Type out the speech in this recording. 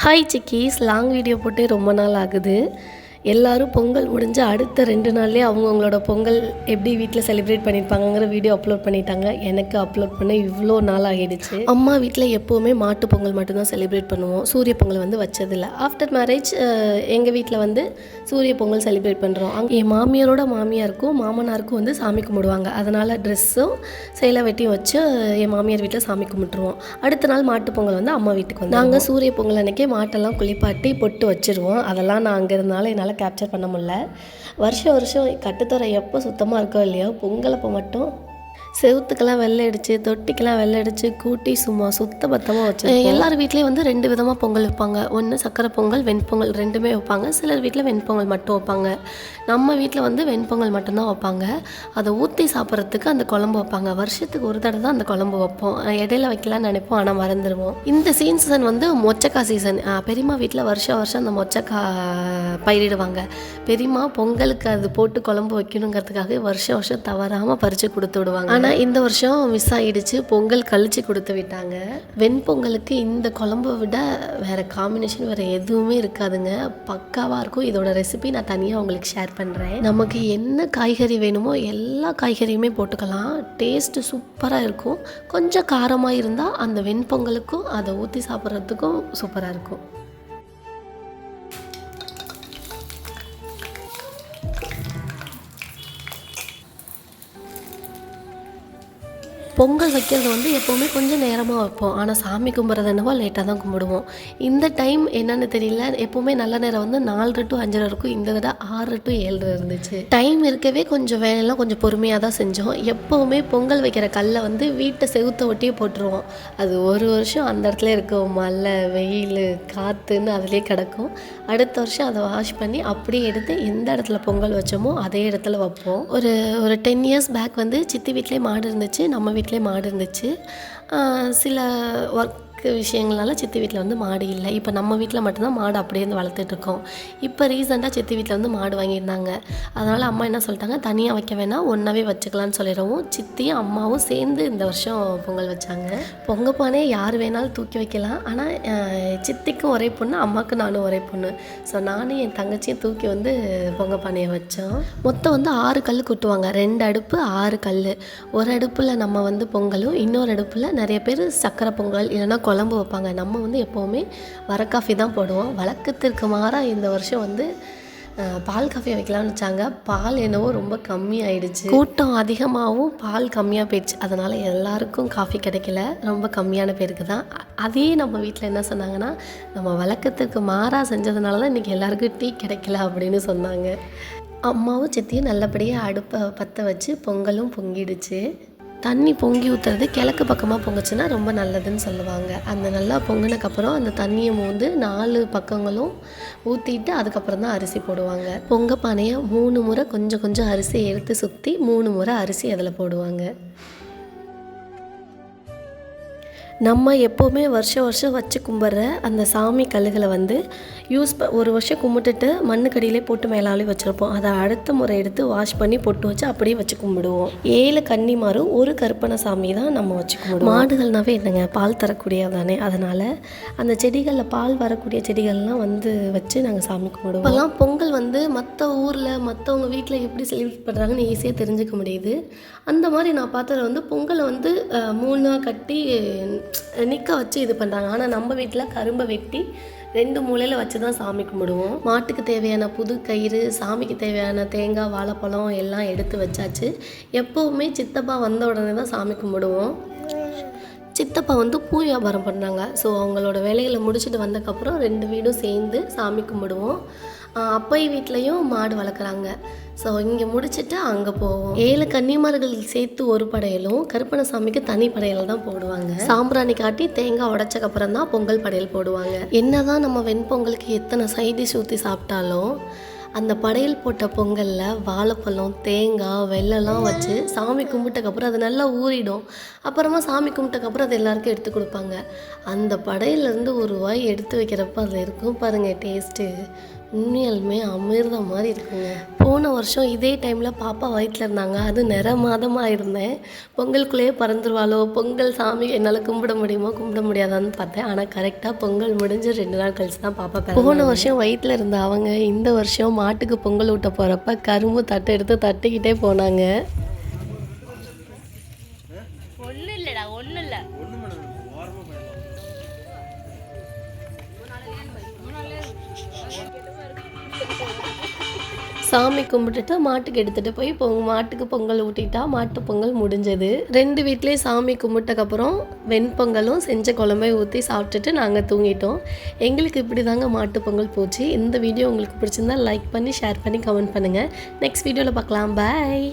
Hi chikkis, long video போட்டு ரொம்ப நாள் ஆகுது. எல்லோரும் பொங்கல் முடிஞ்சு அடுத்த 2 நாள்லேயே அவங்கவுங்களோட பொங்கல் எப்படி வீட்டில் செலிப்ரேட் பண்ணியிருப்பாங்கங்கிற வீடியோ அப்லோட் பண்ணிட்டாங்க. எனக்கு அப்லோட் பண்ண இவ்வளோ நாள் ஆகிடுச்சு. அம்மா வீட்டில் எப்போவுமே மாட்டு பொங்கல் மட்டும்தான் செலிப்ரேட் பண்ணுவோம். சூரிய பொங்கல் வந்து வச்சதில்லை. ஆஃப்டர் மேரேஜ் எங்கள் வீட்டில் வந்து சூரிய பொங்கல் செலிப்ரேட் பண்ணுறோம். அங்கே என் மாமியாரோட மாமியாருக்கும் மாமனாருக்கும் வந்து சாமி கும்பிடுவாங்க. அதனால் ட்ரெஸ்ஸும் சேலை வெட்டியும் வச்சு என் மாமியார் வீட்டில் சாமி கும்பிட்டுருவோம். அடுத்த நாள் மாட்டு பொங்கல் வந்து அம்மா வீட்டுக்கு வந்து நாங்கள் சூரிய பொங்கல் அன்றைக்கி மாட்டெல்லாம் குளிப்பாட்டி பொட்டு வச்சுருவோம். அதெல்லாம் நான் அங்கே இருந்தாலும் என்னால் கேப்சர் பண்ண முடியல. வருஷம் கட்டுத்தொரை எப்போ சுத்தமாக இருக்கோ இல்லையோ, பொங்கல் அப்போ மட்டும் செவுத்துக்கெல்லாம் வெள்ளை அடித்து தொட்டிக்கெல்லாம் வெள்ளை அடித்து கூட்டி சும்மா சுத்த பத்தமாக வச்சு எல்லார் வீட்லேயும் வந்து 2 விதமாக பொங்கல் வைப்பாங்க. ஒன்று சக்கரை பொங்கல், வெண்பொங்கல் ரெண்டுமே வைப்பாங்க. சிலர் வீட்டில் வெண்பொங்கல் மட்டும் வைப்பாங்க. நம்ம வீட்டில் வந்து வெண்பொங்கல் மட்டும்தான் வைப்பாங்க. அதை ஊற்றி சாப்பிட்றதுக்கு அந்த குழம்பு வைப்பாங்க. வருஷத்துக்கு ஒரு தடவை தான் அந்த குழம்பு வைப்போம். இடையில வைக்கலான்னு நினைப்போம், ஆனால் மறந்துடுவோம். இந்த சீசன் வந்து மொச்சக்காய் சீசன். பெரியம்மா வீட்டில் வருஷம் அந்த மொச்சக்காய் பயிரிடுவாங்க. பெரியம்மா பொங்கலுக்கு அது போட்டு குழம்பு வைக்கணுங்கிறதுக்காக வருஷம் தவறாமல் பறித்து கொடுத்து விடுவாங்க. ஆனால் இந்த வருஷம் மிஸ் ஆகிடுச்சு. பொங்கல் கழிச்சு கொடுத்து விட்டாங்க. வெண்பொங்கலுக்கு இந்த குழம்பை விட வேறு காம்பினேஷன் வேறு எதுவுமே இருக்காதுங்க. பக்காவாக இருக்கும். இதோட ரெசிபி நான் தனியாக உங்களுக்கு ஷேர் பண்ணுறேன். நமக்கு என்ன காய்கறி வேணுமோ எல்லா காய்கறியுமே போட்டுக்கலாம். டேஸ்ட்டு சூப்பராக இருக்கும். கொஞ்சம் காரமாக இருந்தால் அந்த வெண்பொங்கலுக்கும் அதை ஊற்றி சாப்பிட்றதுக்கும் சூப்பராக இருக்கும். பொங்கல் வைக்கிறது வந்து எப்போவுமே கொஞ்சம் நேரமாக வைப்போம். ஆனால் சாமி கும்பிட்றது என்னவோ லேட்டாக தான் கும்பிடுவோம். இந்த டைம் என்னென்னு தெரியல, எப்போவுமே நல்ல நேரம் வந்து 4 to 5 இருக்கும். இந்த விட 6 to 7 இருந்துச்சு. டைம் இருக்கவே கொஞ்சம் வேலையெல்லாம் கொஞ்சம் பொறுமையாக தான் செஞ்சோம். எப்போவுமே பொங்கல் வைக்கிற கல்லை வந்து வீட்டை செவுத்த ஒட்டியே போட்டுருவோம். அது ஒரு வருஷம் அந்த இடத்துல இருக்கும். மழை, வெயில், காற்றுன்னு அதிலே கிடக்கும். அடுத்த வருஷம் அதை வாஷ் பண்ணி அப்படியே எடுத்து எந்த இடத்துல பொங்கல் வச்சோமோ அதே இடத்துல வைப்போம். ஒரு 10 years பேக் வந்து சித்தி வீட்டிலே மாடு இருந்துச்சு, நம்ம வீட்டிலே மாடு இருந்துச்சு. சில ஒர்க் விஷயங்களால சித்தி வீட்டில் வந்து மாடு இல்லை. இப்போ நம்ம வீட்டில் மட்டும்தான் மாடு அப்படியே வந்து வளர்த்துட்ருக்கோம். இப்போ ரீசெண்டாக சித்தி வீட்டில் வந்து மாடு வாங்கியிருந்தாங்க. அதனால் அம்மா என்ன சொல்லிட்டாங்க, தனியாக வைக்க வேணாம், ஒன்றாவே வச்சுக்கலான்னு சொல்லிடுவோம். சித்தியும் அம்மாவும் சேர்ந்து இந்த வருஷம் பொங்கல் வச்சாங்க. பொங்கல் பானையை யார் வேணாலும் தூக்கி வைக்கலாம். ஆனால் சித்திக்கும் ஒரே பொண்ணு, அம்மாவுக்கு நானும் ஒரே பொண்ணு. ஸோ நானும் என் தங்கச்சியும் தூக்கி வந்து பொங்கல் பானையை வச்சோம். மொத்தம் வந்து 6 கல் கொட்டுவாங்க. 2 அடுப்பு 6 கல். ஒரு அடுப்பில் நம்ம வந்து பொங்கலும், இன்னொரு அடுப்பில் நிறைய பேர் சக்கரை பொங்கல் இல்லைன்னா குழம்பு வைப்பாங்க. நம்ம வந்து எப்போவுமே வர காஃபி தான் போடுவோம். வழக்கத்திற்கு மாறாக இந்த வருஷம் வந்து பால் காஃபி வைக்கலாம்னு வச்சாங்க. பால் என்னவோ ரொம்ப கம்மியாயிடுச்சு. கூட்டம் அதிகமாகவும் பால் கம்மியாக போயிடுச்சு. அதனால் எல்லாருக்கும் காஃபி கிடைக்கல. ரொம்ப கம்மியான பேருக்கு தான். அதே நம்ம வீட்டில் என்ன சொன்னாங்கன்னா, நம்ம வழக்கத்திற்கு மாறாக செஞ்சதுனால தான் இன்றைக்கி எல்லாருக்கும் டீ கிடைக்கல அப்படின்னு சொன்னாங்க. அம்மாவும் சித்தியும் நல்லபடியாக அடுப்பை பற்ற வச்சு பொங்கலும் பொங்கிடுச்சு. தண்ணி பொங்கி ஊற்றுறது கிழக்கு பக்கமாக பொங்குச்சுன்னா ரொம்ப நல்லதுன்னு சொல்லுவாங்க. அந்த நல்லா பொங்கினக்கப்புறம் அந்த தண்ணியை வந்து 4 பக்கங்களும் ஊற்றிட்டு அதுக்கப்புறம் தான் அரிசி போடுவாங்க. பொங்க பானையை 3 முறை கொஞ்சம் அரிசி எடுத்து சுற்றி 3 முறை அரிசி அதில் போடுவாங்க. நம்ம எப்போவுமே வருஷம் வச்சு கும்பிட்ற அந்த சாமி கல்லுகளை வந்து ஒரு வருஷம் கும்பிட்டுட்டு மண்ணுக்கடியிலே போட்டு மேலாலே வச்சுருப்போம். அதை அடுத்த முறை எடுத்து வாஷ் பண்ணி பொட்டு வச்சு அப்படியே வச்சு கும்பிடுவோம். 7 கன்னிமாரும் ஒரு கற்பனை சாமி தான் நம்ம வச்சு கும்பிடுவோம். மாடுகள்னாவே என்னங்க, பால் தரக்கூடியதானே. அதனால் அந்த செடிகளில் பால் வரக்கூடிய செடிகள்லாம் வந்து வச்சு நாங்கள் சாமி கும்பிடுவோம். இப்போல்லாம் பொங்கல் வந்து மற்ற ஊரில் மற்றவங்க வீட்டில் எப்படி செலிப்ரேட் பண்ணுறாங்கன்னு ஈஸியாக தெரிஞ்சுக்க முடியுது. அந்த மாதிரி நான் பார்த்ததில் வந்து பொங்கலை வந்து 3 கட்டி நிற்க வச்சு இது பண்ணுறாங்க. ஆனால் நம்ம வீட்டில் கரும்பை வெட்டி 2 மூலையில் வச்சு தான் சாமி கும்பிடுவோம். மாட்டுக்கு தேவையான புது கயிறு, சாமிக்கு தேவையான தேங்காய், வாழைப்பழம் எல்லாம் எடுத்து வச்சாச்சு. எப்போவுமே சித்தப்பா வந்த உடனே தான் சாமி கும்பிடுவோம். சித்தப்பா வந்து பூ வியாபாரம் பண்ணாங்க. ஸோ அவங்களோட வேலைகளை முடிச்சுட்டு வந்ததுக்கப்புறம் 2 வீடும் சேர்ந்து சாமி கும்பிடுவோம். அப்பை வீட்லேயும் மாடு வளர்க்குறாங்க. ஸோ இங்கே முடிச்சுட்டு அங்கே போவோம். 7 கன்னிமார்கள் சேர்த்து ஒரு படையலும், கருப்பண சாமிக்கு தனி படையல் தான் போடுவாங்க. சாம்பிராணி காட்டி தேங்காய் உடைச்சக்கப்புறம் தான் பொங்கல் படையல் போடுவாங்க. என்ன தான் நம்ம வெண்பொங்கலுக்கு எத்தனை சைடிஷ் ஊற்றி சாப்பிட்டாலும் அந்த படையல் போட்ட பொங்கலில் வாழைப்பழம், தேங்காய், வெல்லம்லாம் வச்சு சாமி கும்பிட்டக்கப்புறம் அது நல்லா ஊறிடும். அப்புறமா சாமி கும்பிட்டக்கப்புறம் அது எல்லாருக்கும் எடுத்து கொடுப்பாங்க. அந்த படையிலேருந்து ஒரு வாய் எடுத்து வைக்கிறப்ப அதில் இருக்கும் பாருங்கள் டேஸ்ட்டு, உண்மையாலுமே அமிர்தம் மாதிரி இருக்குங்க. போன வருஷம் இதே டைமில் பாப்பா வயிற்றில் இருந்தாங்க. அது நிற மாதமாக இருந்தேன். பொங்கலுக்குள்ளேயே பறந்துருவாளோ, பொங்கல் சாமி என்னால் கும்பிட முடியுமோ கும்பிட முடியாதான்னு பார்த்தேன். ஆனால் கரெக்டாக பொங்கல் முடிஞ்சு 2 நாள் கழிச்சு தான் பாப்பா பிறந்தாங்க. போன வருஷம் வயிற்றில் இருந்த அவங்க இந்த வருஷம் மாட்டுக்கு பொங்கல் ஊட்ட போகிறப்ப கரும்பு தட்டு எடுத்து தட்டிக்கிட்டே போனாங்க. ஒன்றும் இல்லைடா, ஒன்றும் இல்லை. சாமி கும்பிட்டுட்டு மாட்டுக்கு எடுத்துகிட்டு போய் மாட்டுக்கு பொங்கல் ஊட்டிட்டா மாட்டு பொங்கல் முடிஞ்சது. 2 வீட்லேயும் சாமி கும்பிட்டக்கப்புறம் வெண்பொங்கலும் செஞ்ச குழம்பை ஊற்றி சாப்பிட்டுட்டு நாங்கள் தூங்கிட்டோம். எங்களுக்கு இப்படி தாங்க மாட்டு பொங்கல் போச்சு. இந்த வீடியோ உங்களுக்கு பிடிச்சிருந்தா லைக் பண்ணி ஷேர் பண்ணி கமெண்ட் பண்ணுங்கள். நெக்ஸ்ட் வீடியோவில் பார்க்கலாம். பாய்.